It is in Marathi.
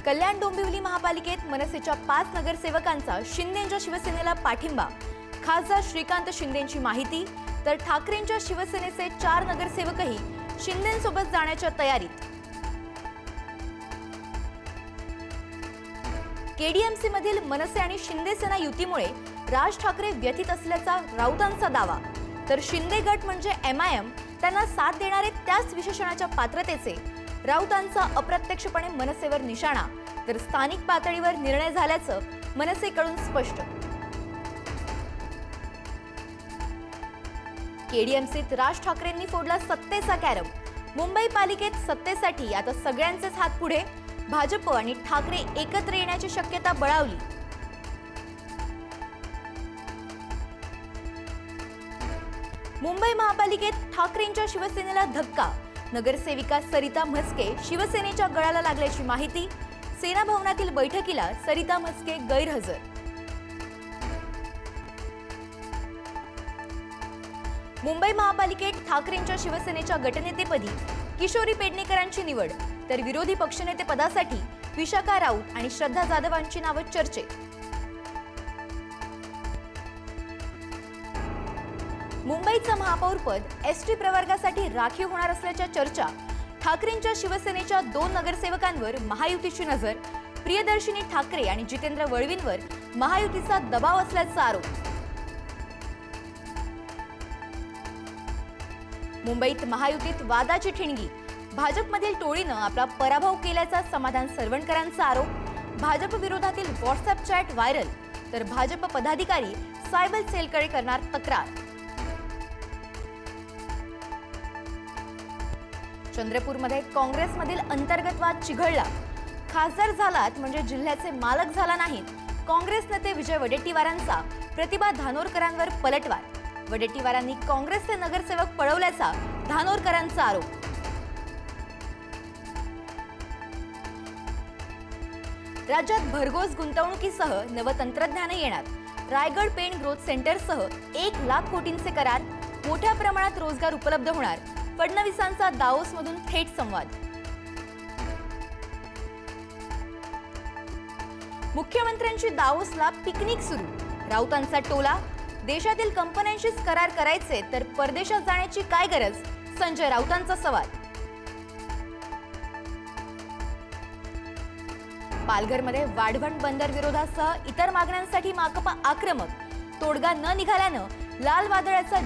कल्याण डोंबिवली महापालिकेत मनसेच्या 5 नगरसेवकांचा शिंदेंच्या शिवसेनेला पाठिंबा। खासदार श्रीकांत शिंदेंची माहिती। तर ठाकरेंच्या शिवसेनेचे 4 नगरसेवकही शिंदेंसोबत जाण्याच्या तयारीत। केडीएमसी मधील मनसे आणि शिंदे सेना युतीमुळे राज ठाकरे व्यथित असल्याचा राऊतांचा दावा। तर शिंदे गट म्हणजे एमआयएम त्यांना साथ देणारे त्याच विशेषणाच्या पात्रतेचे। राऊतांचा अप्रत्यक्षपणे मनसेवर निशाणा, तर स्थानिक पातळीवर निर्णय झाल्याचं मनसेकडून स्पष्ट। केडीएमसीत राज ठाकरेंनी फोडला सत्तेचा कॅरम। मुंबई पालिकेत सत्तेसाठी आता सगळ्यांचेच हात पुढे। भाजप आणि ठाकरे एकत्र येण्याची शक्यता बळावली। मुंबई महापालिकेत ठाकरेंच्या शिवसेनेला धक्का। नगरसेविका सरिता म्हस्के शिवसेनेच्या गळाला लागल्याची माहिती। सेना भवनातील बैठकीला सरिता म्हस्के गैरहजर। मुंबई महापालिकेत ठाकरेंच्या शिवसेनेच्या गटनेतेपदी किशोरी पेडणेकरांची निवड। तर विरोधी पक्षनेते पदासाठी विशाखा राऊत आणि श्रद्धा जाधवांची नावं चर्चेत। मुंबईचं महापौरपद एसटी प्रवर्गासाठी राखीव होणार असल्याच्या चर्चा। ठाकरेंच्या शिवसेनेच्या 2 नगरसेवकांवर महायुतीची नजर। प्रियदर्शिनी ठाकरे आणि जितेंद्र वळवींवर महायुतीचा दबाव असल्याचा आरोप। मुंबईत महायुतीत वादाची ठिणगी। भाजपमधील टोळीनं आपला पराभव केल्याचा समाधान सरवणकरांचा आरोप। भाजप विरोधातील व्हॉट्सअप चॅट व्हायरल। तर भाजप पदाधिकारी सायबर सेलकडे करणार तक्रार। चंद्रपूरमध्ये काँग्रेसमधील अंतर्गत वाद चिघळला। खासदार झालात म्हणजे जिल्ह्याचे मालक झाला नाहीत। काँग्रेस नेते विजय वडेट्टीवारांचा प्रतिभा धानोरकरांवर पलटवार। वडेट्टीवारांनी काँग्रेसचे नगरसेवक पळवल्याचा धानोरकरांचा आरोप। राज्यात भरघोस गुंतवणुकीसह नवतंत्रज्ञान येणार। रायगड पेण ग्रोथ सेंटरसह 1 लाख कोटींचे करार। मोठ्या प्रमाणात रोजगार उपलब्ध होणार। फडणवीसांचा दाओसमधून थेट संवाद। मुख्यमंत्र्यांची दाओसला पिकनिक सुरू। राऊतांचा टोला। देशातील कंपन्यांशीच करार करायचे तर परदेशात जाण्याची काय गरज, संजय राऊतांचा सवाल। पालघरमध्ये वाढवण बंदर विरोधासह इतर मागण्यांसाठी माकपा आक्रमक। तोडगा न निघाल्यानं लाल वादळाचा